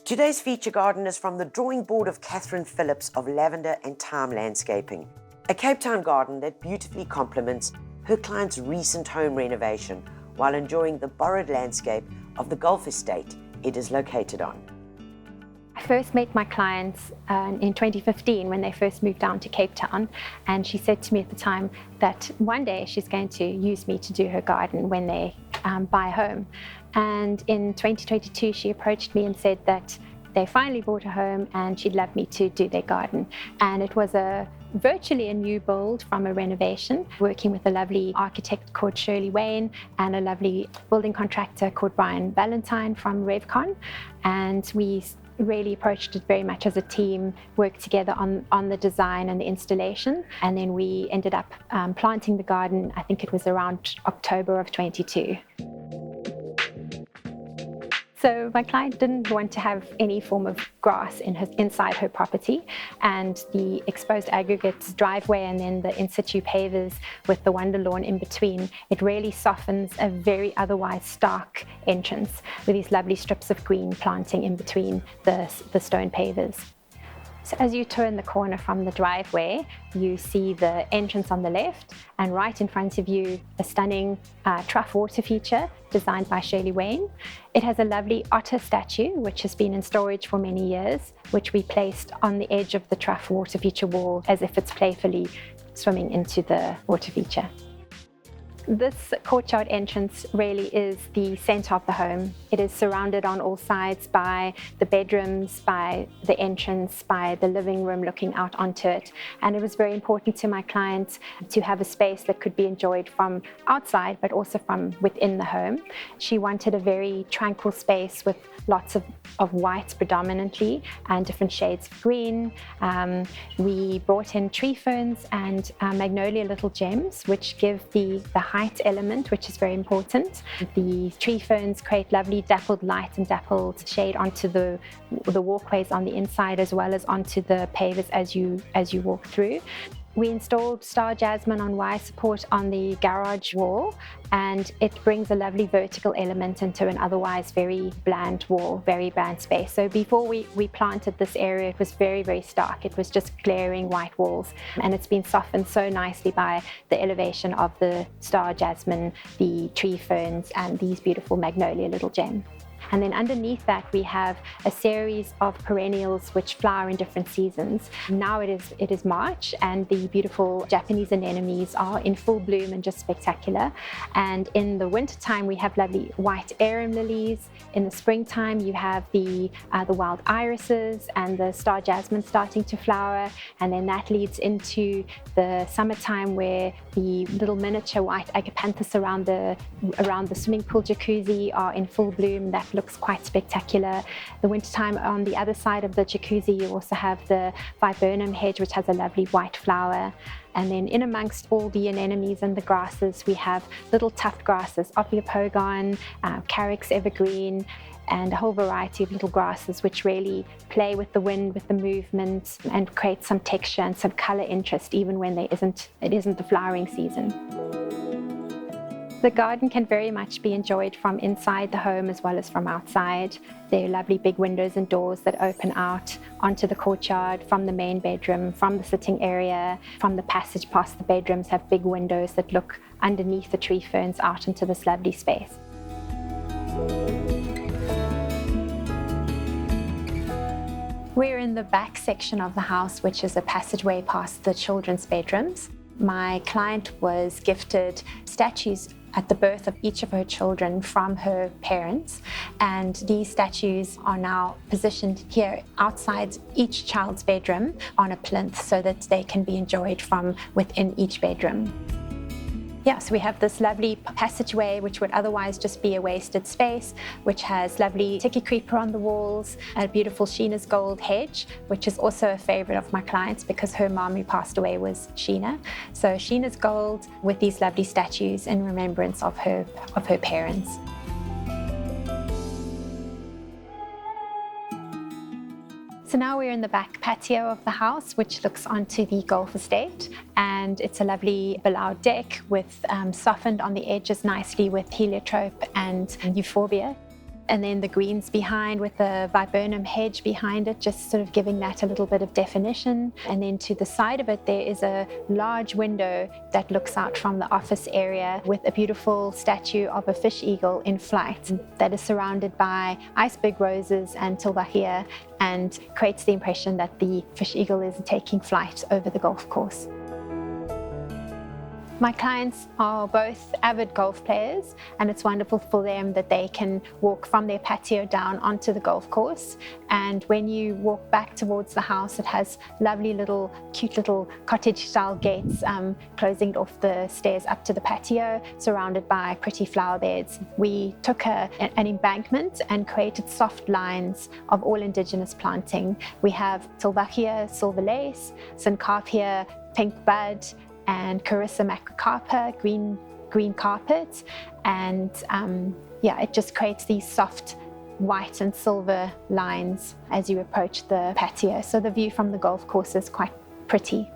Today's feature garden is from the drawing board of Catherine Phillips of Lavender and Thyme Landscaping, a Cape Town garden that beautifully complements her client's recent home renovation while enjoying the borrowed landscape of the golf estate it is located on. I first met my clients in 2015 when they first moved down to Cape Town, and she said to me at the time that one day she's going to use me to do her garden when they buy a home. And in 2022 she approached me and said that they finally bought a home and she'd love me to do their garden. And it was virtually a new build from a renovation, working with a lovely architect called Shirley Wayne and a lovely building contractor called Brian Valentine from Revcon. And we really approached it very much as a team, worked together on the design and the installation, and then we ended up planting the garden. I think it was around October of 22. So my client didn't want to have any form of grass inside her property, and the exposed aggregate driveway and then the in-situ pavers with the wonder lawn in between, it really softens a very otherwise stark entrance with these lovely strips of green planting in between the stone pavers. So as you turn the corner from the driveway, you see the entrance on the left, and right in front of you, a stunning trough water feature designed by Shirley Wayne. It has a lovely otter statue, which has been in storage for many years, which we placed on the edge of the trough water feature wall as if it's playfully swimming into the water feature. This courtyard entrance really is the center of the home. It is surrounded on all sides by the bedrooms, by the entrance, by the living room looking out onto it. And it was very important to my client to have a space that could be enjoyed from outside, but also from within the home. She wanted a very tranquil space with lots of white predominantly and different shades of green. We brought in tree ferns and magnolia little gems, which give the height element, which is very important. The tree ferns create lovely dappled light and dappled shade onto the walkways on the inside, as well as onto the pavers as you walk through. We installed star jasmine on wire support on the garage wall, and it brings a lovely vertical element into an otherwise very bland wall, very bland space. So before we planted this area, it was very, very stark. It was just glaring white walls, and it's been softened so nicely by the elevation of the star jasmine, the tree ferns, and these beautiful magnolia little gems. And then underneath that, we have a series of perennials which flower in different seasons. Now it is March, and the beautiful Japanese anemones are in full bloom and just spectacular. And in the wintertime, we have lovely white arum lilies. In the springtime, you have the wild irises and the star jasmine starting to flower. And then that leads into the summertime, where the little miniature white agapanthus around the swimming pool jacuzzi are in full bloom. That looks quite spectacular. The wintertime, on the other side of the jacuzzi, you also have the viburnum hedge, which has a lovely white flower. And then in amongst all the anemones and the grasses, we have little tuft grasses, Ophiopogon, Carex evergreen, and a whole variety of little grasses which really play with the wind, with the movement, and create some texture and some color interest even when it isn't the flowering season. The garden can very much be enjoyed from inside the home as well as from outside. There are lovely big windows and doors that open out onto the courtyard from the main bedroom, from the sitting area, from the passage past the bedrooms have big windows that look underneath the tree ferns out into this lovely space. We're in the back section of the house, which is a passageway past the children's bedrooms. My client was gifted statues at the birth of each of her children from her parents, and these statues are now positioned here outside each child's bedroom on a plinth so that they can be enjoyed from within each bedroom. So we have this lovely passageway, which would otherwise just be a wasted space, which has lovely tiki creeper on the walls, a beautiful Sheena's gold hedge, which is also a favorite of my clients because her mom who passed away was Sheena. So Sheena's gold with these lovely statues in remembrance of her parents. So now we're in the back patio of the house, which looks onto the golf estate, and it's a lovely below deck with softened on the edges nicely with heliotrope and euphorbia. And then the greens behind with the viburnum hedge behind it, just sort of giving that a little bit of definition. And then to the side of it, there is a large window that looks out from the office area with a beautiful statue of a fish eagle in flight that is surrounded by iceberg roses and tilbachia, and creates the impression that the fish eagle is taking flight over the golf course. My clients are both avid golf players, and it's wonderful for them that they can walk from their patio down onto the golf course. And when you walk back towards the house, it has lovely little, cute little cottage-style gates closing off the stairs up to the patio, surrounded by pretty flower beds. We took an embankment and created soft lines of all indigenous planting. We have tilbachia, silver lace, syncarpia, pink bud, and Carissa macrocarpa, green carpet, and it just creates these soft white and silver lines as you approach the patio. So the view from the golf course is quite pretty.